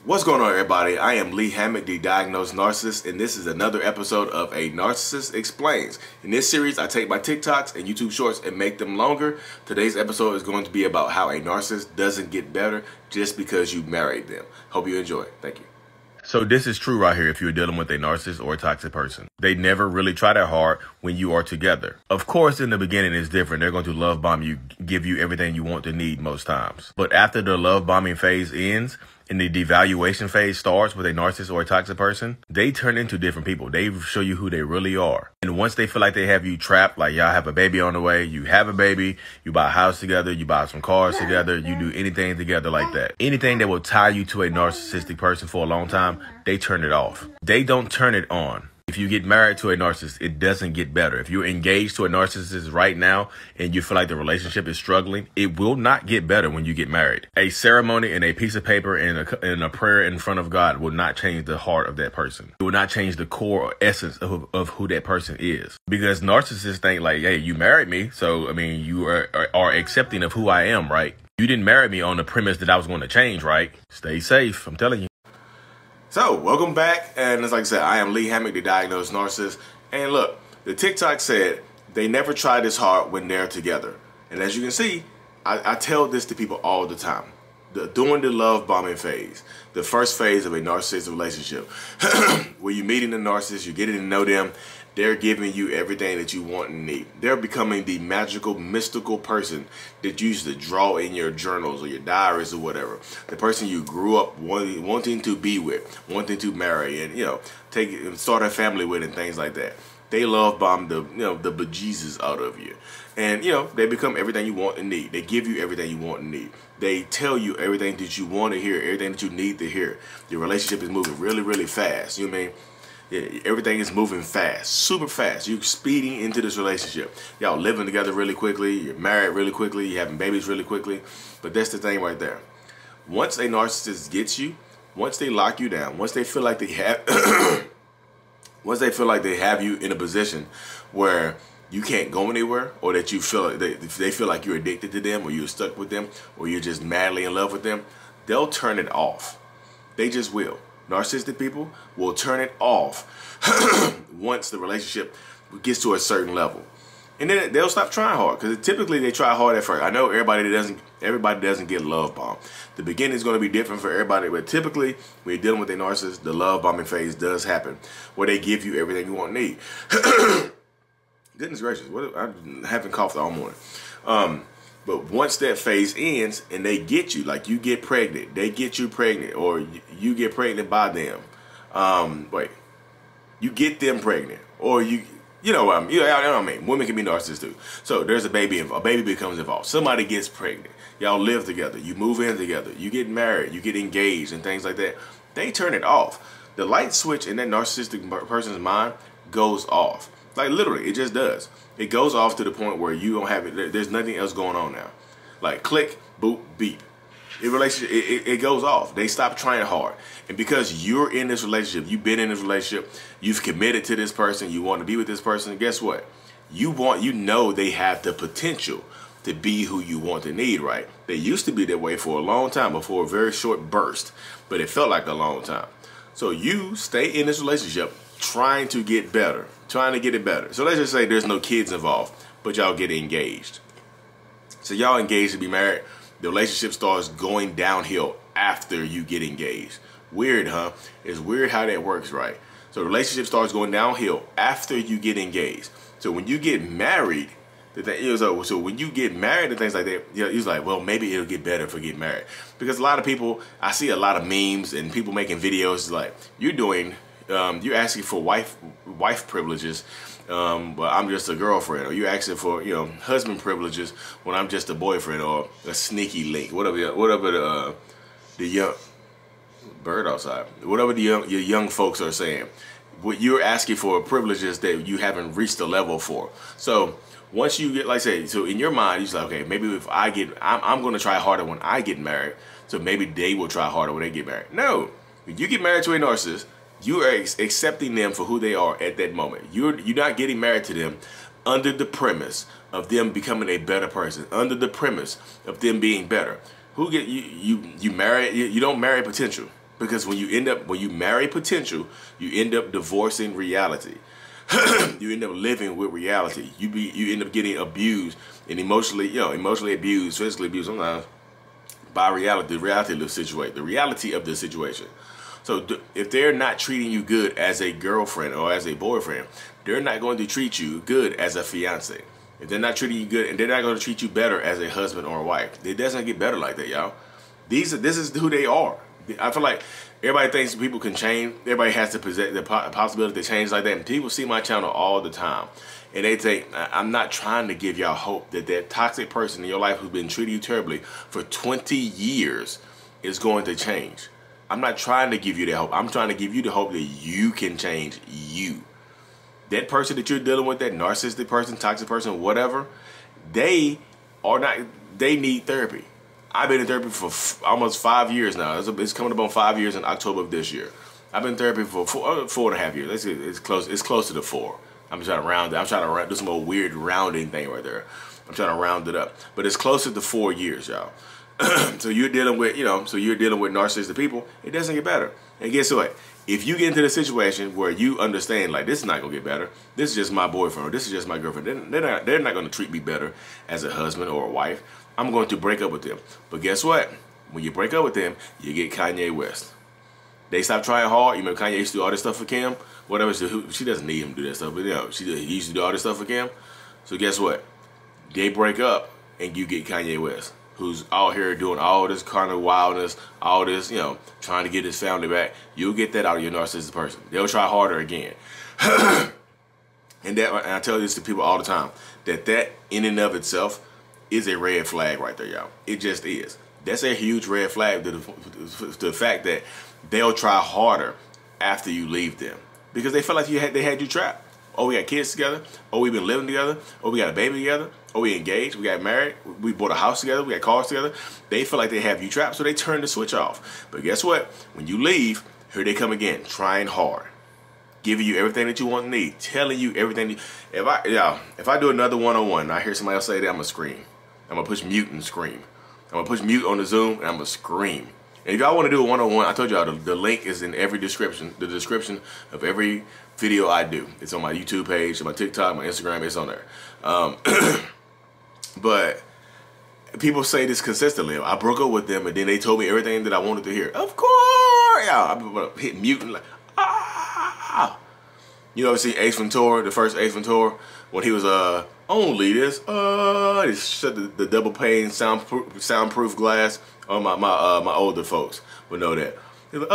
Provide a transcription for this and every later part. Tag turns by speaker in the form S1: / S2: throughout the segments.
S1: What's going on, everybody? I am Lee Hammock, the Diagnosed Narcissist, and this is another episode of A Narcissist Explains. In this series, I take my TikToks and YouTube Shorts and make them longer. Today's episode is going to be about how a narcissist doesn't get better just because you married them. Hope you enjoy. Thank you. So this is true right here if you're dealing with a narcissist or a toxic person. They never really try that hard when you are together. Of course, in the beginning, it's different. They're going to love bomb you, give you everything you want to need most times. But after the love bombing phase ends, and the devaluation phase starts with a narcissist or a toxic person, they turn into different people. They show you who they really are. And once they feel like they have you trapped, like y'all have a baby on the way, you have a baby, you buy a house together, you buy some cars together, you do anything together like that. Anything that will tie you to a narcissistic person for a long time, they turn it off. They don't turn it on. If you get married to a narcissist, it doesn't get better. If you're engaged to a narcissist right now and you feel like the relationship is struggling, it will not get better when you get married. A ceremony and a piece of paper and a prayer in front of God will not change the heart of that person. It will not change the core or essence of who that person is. Because narcissists think like, hey, you married me, so, I mean, you are accepting of who I am, right? You didn't marry me on the premise that I was going to change, right? Stay safe, I'm telling you. So, welcome back, and as like I said, I am Lee Hammock, the Diagnosed Narcissist, and look, the TikTok said they never try this hard when they're together, and as you can see, I tell this to people all the time. During the love bombing phase, the first phase of a narcissistic relationship, where you're meeting the narcissist, you're getting to know them, they're giving you everything that you want and need. They're becoming the magical, mystical person that you used to draw in your journals or your diaries or whatever. The person you grew up wanting to be with, wanting to marry, and start a family with, and things like that. They love bomb the the bejesus out of you, and they become everything you want and need. They give you everything you want and need. They tell you everything that you want to hear, everything that you need to hear. Your relationship is moving really, really fast. You know what I mean? Yeah, everything is moving fast, super fast. You're speeding into this relationship. Y'all living together really quickly. You're married really quickly. You're having babies really quickly. But that's the thing right there. Once a narcissist gets you, once they lock you down, once they feel like they have, once they feel like they have you in a position where you can't go anywhere, or that you feel like they feel like you're addicted to them, or you're stuck with them, or you're just madly in love with them, they'll turn it off. They just will. Narcissistic people will turn it off once the relationship gets to a certain level, and then they'll stop trying hard, because typically they try hard at first. I know everybody doesn't get love bombed. The beginning is going to be different for everybody, but typically when you're dealing with a narcissist, the love bombing phase does happen, where they give you everything you want and need. Goodness gracious, I haven't coughed all morning. But once that phase ends and they get you, like you get pregnant, they get you pregnant, or you get pregnant by them. You get them pregnant, or you know what I mean. Women can be narcissists too. So there's a baby becomes involved. Somebody gets pregnant. Y'all live together. You move in together. You get married. You get engaged and things like that. They turn it off. The light switch in that narcissistic person's mind goes off. Like literally, it just does. It goes off to the point where you don't have it. There's nothing else going on now. Like click, boop, beep. It goes off. They stop trying hard. And because you're in this relationship, you've been in this relationship, you've committed to this person, you want to be with this person, guess what? You know they have the potential to be who you want to need, right? They used to be that way for a long time, before a very short burst, but it felt like a long time. So you stay in this relationship trying to get better, trying to get it better. So let's just say there's no kids involved, but y'all get engaged. So y'all engaged to be married. The relationship starts going downhill after you get engaged. Weird, huh? It's weird how that works, right? So the relationship starts going downhill after you get engaged. So when you get married, so when you get married and things like that, it's like, well, maybe it'll get better if we get married. Because a lot of people, I see a lot of memes and people making videos like, you're asking for wife privileges, but I'm just a girlfriend, or you asking for husband privileges when I'm just a boyfriend, or a sneaky link, whatever the young bird outside, whatever your young folks are saying. What you're asking for privileges that you haven't reached the level for. So once you get, like say, so in your mind, you're like, okay, maybe if I'm going to try harder when I get married, so maybe they will try harder when they get married. No, when you get married to a narcissist, you are accepting them for who they are at that moment. You're not getting married to them under the premise of them becoming a better person, under the premise of them being better. Who get you marry? You don't marry potential. Because when you marry potential, you end up divorcing reality. You end up living with reality. You end up getting abused and emotionally abused, physically abused sometimes by reality, the reality of the situation. So if they're not treating you good as a girlfriend or as a boyfriend, they're not going to treat you good as a fiance. If they're not treating you good, and they're not going to treat you better as a husband or a wife. It doesn't get better like that, y'all. This is who they are. I feel like everybody thinks people can change. Everybody has to possess the possibility to change like that. And people see my channel all the time, and they think I'm not trying to give y'all hope that that toxic person in your life who's been treating you terribly for 20 years is going to change. I'm not trying to give you that hope. I'm trying to give you the hope that you can change you. That person that you're dealing with, that narcissistic person, toxic person, whatever, they need therapy. I've been in therapy for almost 5 years now. It's coming up on 5 years in October of this year. I've been in therapy for 4.5 years. Let's see, it's close to the 4. I'm trying to round it. I'm trying to do some old weird rounding thing right there. I'm trying to round it up. But it's closer to 4 years, y'all. So you're dealing with, narcissistic people. It doesn't get better. And guess what? If you get into the situation where you understand, like, this is not going to get better, this is just my boyfriend or this is just my girlfriend, they're not going to treat me better as a husband or a wife, I'm going to break up with them. But guess what? When you break up with them, you get Kanye West. They stop trying hard. You remember Kanye used to do all this stuff for Kim? Whatever. She doesn't need him to do that stuff, but he used to do all this stuff for Kim. So guess what? They break up and you get Kanye West, who's out here doing all this kind of wildness, all this, trying to get his family back. You'll get that out of your narcissistic person. They'll try harder again. And I tell this to people all the time, that in and of itself is a red flag right there, y'all. It just is. That's a huge red flag to the fact that they'll try harder after you leave them because they feel like they had you trapped. Oh, we got kids together. Oh, we've been living together. Oh, we got a baby together. Oh, we engaged. We got married. We bought a house together. We got cars together. They feel like they have you trapped, so they turn the switch off. But guess what? When you leave, here they come again, trying hard, giving you everything that you want and need, telling you everything. If I do another one-on-one and I hear somebody else say that, I'm going to scream. I'm going to push mute and scream. I'm going to push mute on the Zoom and I'm going to scream. And if y'all want to do a one-on-one, I told y'all the link is in every description. The description of every video I do. It's on my YouTube page, on my TikTok, my Instagram. It's on there. But people say this consistently. I broke up with them, and then they told me everything that I wanted to hear. Of course, yeah. I hit mute and like, ah. You ever see Ace Ventura, the first Ace Ventura, when he was only this, he shut the double pane soundproof glass. Oh, my older folks would know that. He's like,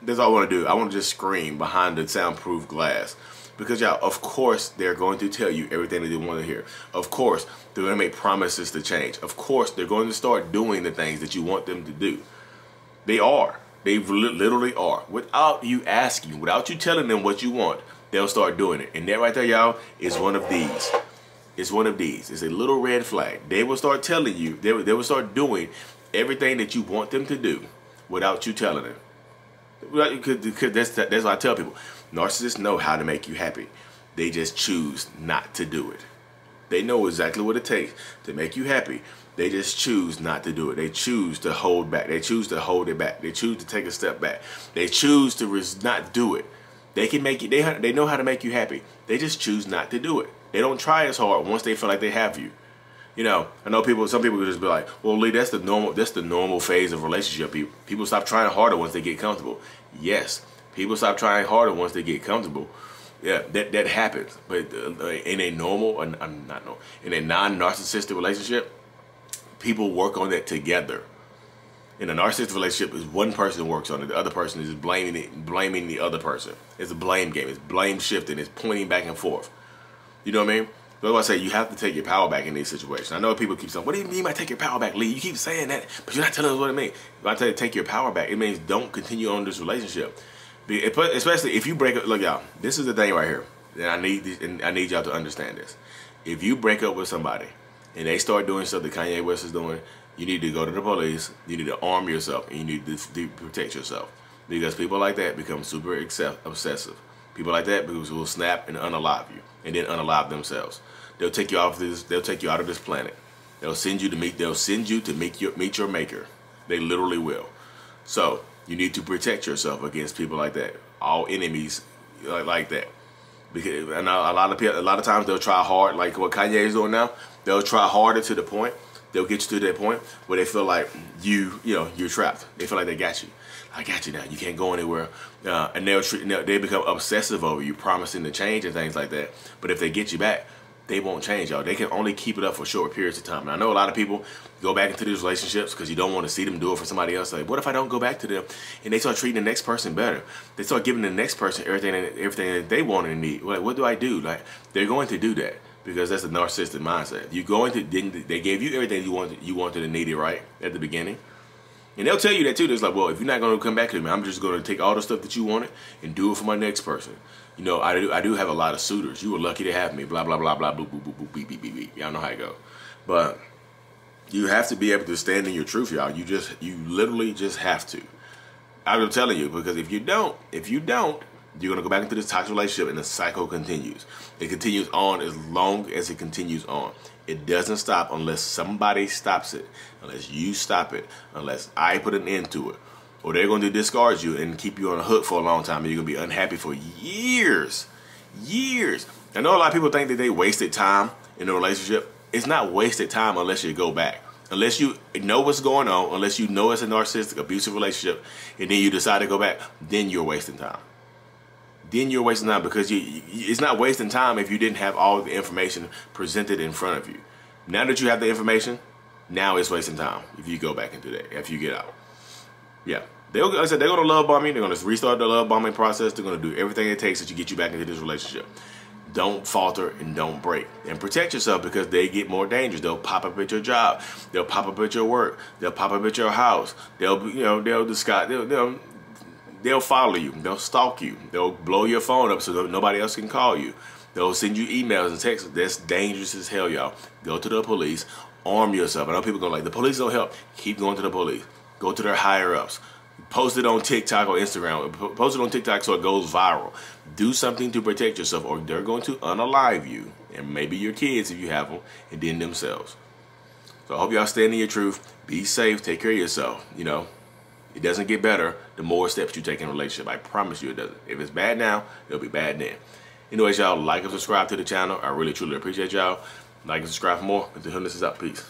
S1: that's all I want to do. I want to just scream behind the soundproof glass. Because, y'all, of course, they're going to tell you everything that they want to hear. Of course, they're going to make promises to change. Of course, they're going to start doing the things that you want them to do. They are. They literally are. Without you asking, without you telling them what you want, they'll start doing it. And that right there, y'all, is one of these. It's one of these. It's a little red flag. They will start telling you, they will start doing everything that you want them to do without you telling them. Because that's what I tell people. Narcissists know how to make you happy. They just choose not to do it. They know exactly what it takes to make you happy. They just choose not to do it. They choose to hold back. They choose to hold it back. They choose to take a step back. They choose to not do it. They can make you. They know how to make you happy. They just choose not to do it. They don't try as hard once they feel like they have you. I know some people could just be like, well, Lee, that's the normal phase of relationship. People stop trying harder once they get comfortable. Yes, people stop trying harder once they get comfortable. Yeah, that happens. But in a in a non-narcissistic relationship, people work on that together. In a narcissistic relationship, is one person works on it, the other person is blaming the other person. It's a blame game. It's blame shifting. It's pointing back and forth. You know what I mean? That's why I say you have to take your power back in these situations. I know people keep saying, what do you mean by take your power back, Lee? You keep saying that, but you're not telling us what it means. If I tell you to take your power back, it means don't continue on this relationship. Especially if you break up. Look, y'all, this is the thing right here. And I need y'all to understand this. If you break up with somebody and they start doing stuff that Kanye West is doing, you need to go to the police. You need to arm yourself, and you need to protect yourself. Because people like that become super obsessive. People like that will snap and unalive you, and then unalive themselves. They'll take you out of this. They'll take you out of this planet. They'll send you to meet your maker. They literally will. So you need to protect yourself against people like that. All enemies like that. Because and a lot of times they'll try hard, like what Kanye is doing now. They'll try harder to the point. They'll get you to that point where they feel like you're trapped. They feel like they got you. I got you now. You can't go anywhere. And they become obsessive over you, promising to change and things like that. But if they get you back, they won't change, y'all. They can only keep it up for short periods of time. And I know a lot of people go back into these relationships because you don't want to see them do it for somebody else. Like, what if I don't go back to them? And they start treating the next person better. They start giving the next person everything that they want and need. Like, what do I do? Like, they're going to do that because that's a narcissistic mindset. They gave you everything you wanted and needed right at the beginning. And they'll tell you that too. It's like, well, if you're not going to come back to me, I'm just going to take all the stuff that you wanted and do it for my next person. You know, I do have a lot of suitors. You were lucky to have me. Blah, blah, blah, blah, boo, boo, boo, boo, beep, beep, beep, beep. Y'all know how it go. But you have to be able to stand in your truth, y'all. You literally just have to. I'm telling you, because if you don't, you're going to go back into this toxic relationship and the cycle continues. It continues on as long as it continues on. It doesn't stop unless somebody stops it, unless you stop it, unless I put an end to it. Or they're going to discard you and keep you on a hook for a long time, and you're going to be unhappy for years. Years. I know a lot of people think that they wasted time in a relationship. It's not wasted time unless you go back. Unless you know what's going on, unless you know it's a narcissistic, abusive relationship, and then you decide to go back, then you're wasting time. Then you're wasting time because it's not wasting time if you didn't have all the information presented in front of you. Now that you have the information, now it's wasting time if you go back into that, if you get out. Yeah. Like I said, they're going to love bomb you. They're going to restart the love bombing process. They're going to do everything it takes to get you back into this relationship. Don't falter and don't break. And protect yourself because they get more dangerous. They'll pop up at your job. They'll pop up at your work. They'll pop up at your house. They'll follow you. They'll stalk you. They'll blow your phone up so nobody else can call you. They'll send you emails and texts. That's dangerous as hell, y'all. Go to the police. Arm yourself. I know people go like, the police don't help. Keep going to the police. Go to their higher ups. Post it on TikTok or Instagram. Post it on TikTok so it goes viral. Do something to protect yourself or they're going to unalive you. And maybe your kids if you have them. And then themselves. So I hope y'all stand in your truth. Be safe. Take care of yourself. You know, it doesn't get better the more steps you take in a relationship. I promise you it doesn't. If it's bad now, it'll be bad then. Anyways, y'all, like and subscribe to the channel. I really, truly appreciate y'all. Like and subscribe for more. Until this is out. Peace.